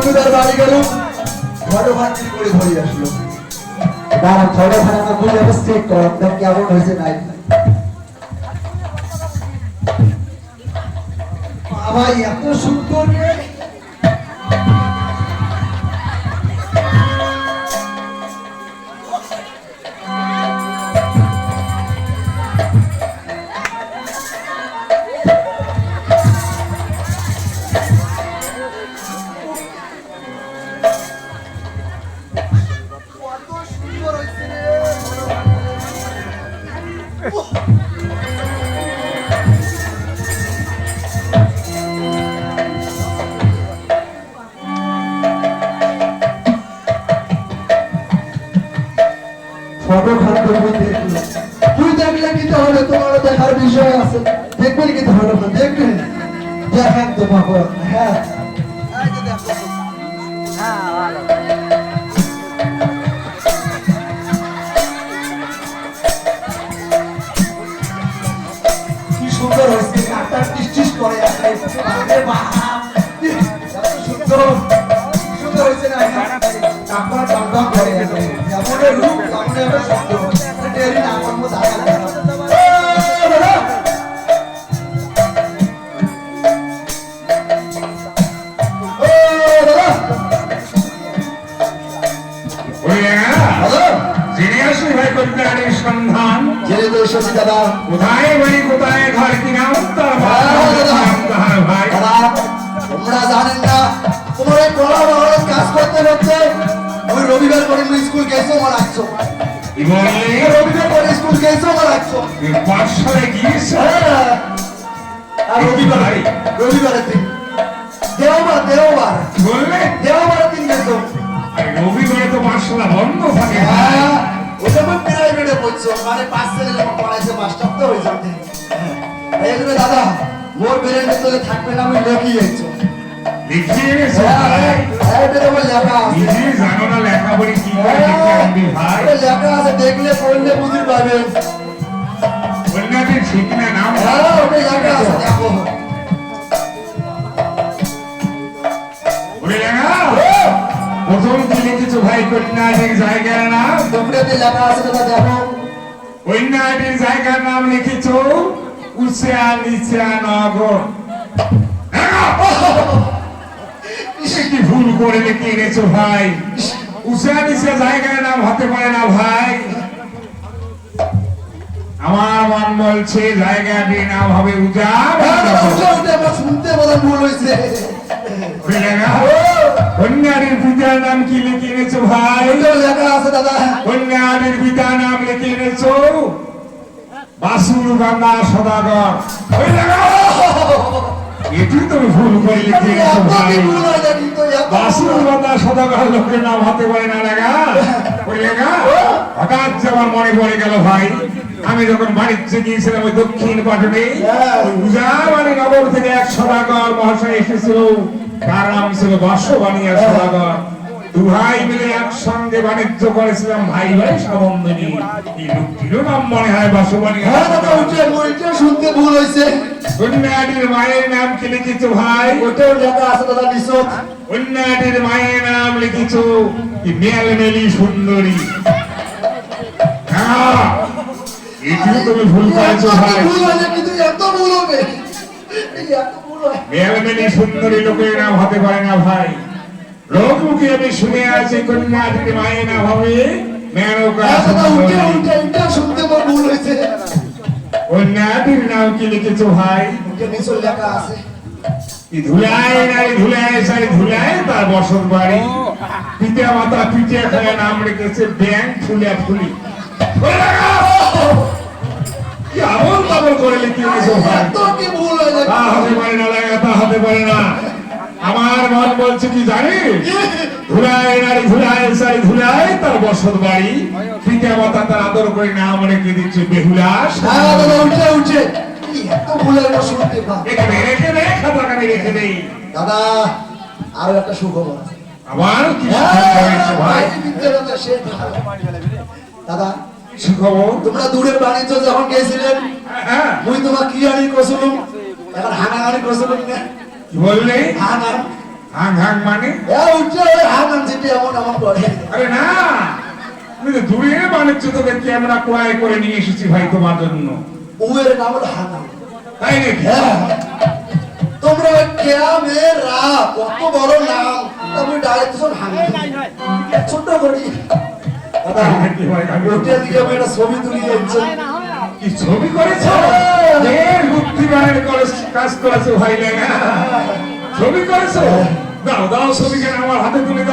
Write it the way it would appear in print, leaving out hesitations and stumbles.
জমিদার বাড়ি গেল, ঘরে ভাঙি করে ধরে আসলো। দাঁড়া, ঘরে ভাঙা বুঝে চেক করো কেমন হয়েছে নাই। বাবা এত সুন্দর তুই দেখলে কি তাহলে তোমার দেখার বিষয় আছে, দেখবে কি তাহলে দেখবে দেখেন তোমাকে। হ্যাঁ কি সুন্দর হয়েছে, কাটার টিস করে সুন্দর সুন্দর হয়েছে না, কাপড় টাকা করে যেমন রূপ তেমন সুন্দর। সন্ধান জেনে তো এসেছি দাদা। কোথায় বাড়ি কোথায় ঘর কিনা উত্তর ভাই তোমরা জানেন না তোমার এই কলা মহরত কাজ করতে হচ্ছে। ওই রবিবার করে স্কুল গেছো আমার আসছো, কি বললে? রবিবার করে স্কুল গেছো আমার আসছো, পাঠশালায় গিয়েছো? আর রবিবারের দিন দেওবার বললে দেওবারের দিন গেছো। রবিবারে তো পাঠশালা বন্ধ থাকে। ওটা আমি প্রাইভেটে পড়ছো, মানে 5 ছেলে যখন পড়াইছে মাস্টার তো হয়ে যাবে। এই জন্য দাদা মোর বেরেন্টে তো থাকবে না, আমি লেখি যাইছো। লিখিয়ে গেছো ভাই? এটা তো লেখা আছে। নিজে জানো না লেখাপড়ি কি করে লিখে আনবি ভাই? লেখা আছে, দেখলে পড়লে বুঝতে পারবেন। বললাতে ঠিক না নাম? ওটা লেখা আছে, দেখো। ওরে লেখা প্রথম কি লিখেছো ভাই? কন্যাটির জায়গার নাম তোমরাতে লেখা আছে দাদা, দেখো। কন্যাটির জায়গার নাম লিখেছো উসিয়া নিচা নগর। কি ভুল করে লিখে এনেছো ভাই? উসিয়া নিচা জায়গার নাম হতে পারে না ভাই। আমার মন বলছে জায়গাটির নাম হবে উজাব। শুনতে বলা ভুল হয়েছে। কন্যাটির পিতার নাম কি লিখে এনেছো ভাই? লেখা আছে দাদা। কন্যাটির পিতার নাম লিখে এনেছো বাসুর বাংলা সদাগর। এটি তুমি ভুল করে লিখে এনেছো ভাই। বাসুর বাংলা সদাগর লোকের নাম হতে পারে না লেখা। ওই লেখা হঠাৎ আমার মনে পড়ে গেল ভাই, আমি যখন বাণিজ্যে গিয়েছিলাম ওই দক্ষিণ পাটনে, ওই উজাবাড়ি নগর থেকে এক সদাগর মহাশয় এসেছিল, তার নাম ছিল বাসবানিয়া সদাগর। দু ভাই মিলে একসঙ্গে বাণিজ্য করেছিলাম ভাই ভাই সম্বন্ধ নিয়ে। এই লোকটিরও নাম মনে হয় বাসবানিয়া। শুনতে ভুল হয়েছে। কন্যাটির মায়ের নাম কি লিখেছো ভাই? ওটাও লেখা আছে দাদা, নিশ্চয়। কন্যাটির মায়ের নাম লিখেছো মেলমেলি সুন্দরী। হ্যাঁ এটিও তুমি ভুল করেছো ভাই। কিন্তু এত ভুল হবে, এত ভুল হয়। মেলমেলি সুন্দরী লোকের নাম হতে পারে না ভাই। লোকমুখে আমি শুনে আছি কন্যাটির মায়ের নাম হবে মেনকা সুন্দরী। শুনতে ভুল হয়েছে। কন্যাটির নাম কি লিখেছো ভাই? নিশ্চয় লেখা আছে। ধুলায় নারী ধুলায় সারি ধুলায় তার বসত বাড়ি। পিতা মাতা পিঠে খায় নাম রেখেছে ব্যাংক ফুলিয়া ফুলি। আমল তামল করে লিখে গেছো ভাই। তা হতে পারে না লাগা, তা হতে পারে না। আমার মন বলছে কি জানি, ধুলায় নারী ধুলায় সারি ধুলায় তার বসত বাড়ি। পিতা মাতা তার আদর করে নাম রেখে দিচ্ছে বেহুলাস। এখানে রেখে দে, খাতাখানি রেখে দেই। দাদা আরো একটা সুখবর আছে। আবার কি হয়েছে ভাই? দাদা সুখবর? তোমরা দূরে বাণিজ্য যখন গেছিলেন, মুই তোমার কি আনি করছিলাম, এখন হানাহানি করছিলাম না? কি বললে? হাং হাং মানে উঠে ওই হাত আনছিটি এমন এমন করে আরে না আমি তো দূরে বাণিজ্য তোকে ক্যামেরা ক্রয় করে নিয়ে এসেছি ভাই তোমার জন্য উমের নাম হলো হানান। তাই নাকি হ্যাঁ তোমরা ওই ক্যামেরা কত বড় নাম তুমি ডাইরেক্ট হানান ছোট করি দাদা কি ভাই, আমি ওটা দিকে আমি একটা ছবি তুলি যাচ্ছি কি ছবি করেছো এর বুদ্ধিমানের কাজ করেছো ভাই না ছবি করেছো দাও দাও ছবিকে আমার হাতে তুলে দাও